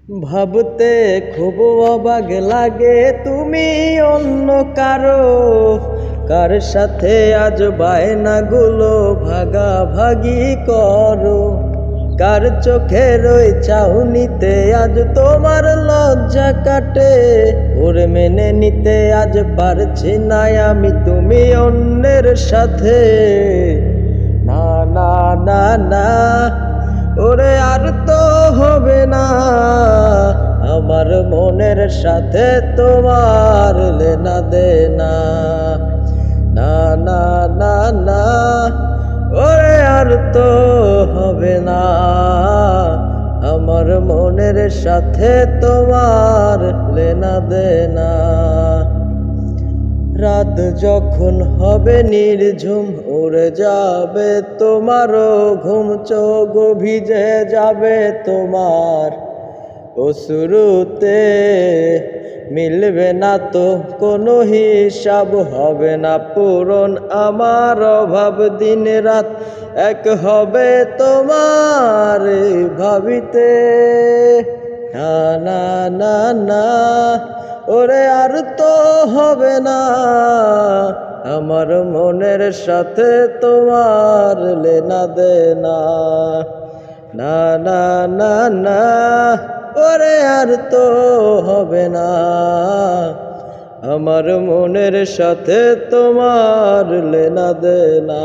ভাবতে খুব অবাক লাগে তুমি অন্য কার সাথে আজ বায়নাগুলো ভাগাভাগি করো। কার চোখের ওই চাউনিতে আজ তোমার লজ্জা কাটে। ওরে মেনে নিতে আজ পারছি না আমি তুমি অন্যের সাথে। না না না না, ওরে আর তো হবে না আমার মনের সাথে তোমার লেনা দেনা। না না না না, ওরে আর তো হবে না আমার মনের সাথে তোমার লেনা দেনা। রাত যখন হবে নির্ঝুম উড়ে যাবে তোমারও ঘুম, চোখ ভিজে যাবে তোমার অশ্রুতে। মিলবে না তো কোনো হিসাব, হবে না পূরণ আমার অভাব। দিন রাত এক হবে তোমার ভাবিতে। না না না না, ওরে আর তো হবে না আমার মনের সাথে তোমার লেনা দেনা। না না না না, ওরে আর তো হবে না আমার মনের সাথে তোমার লেনা দেনা।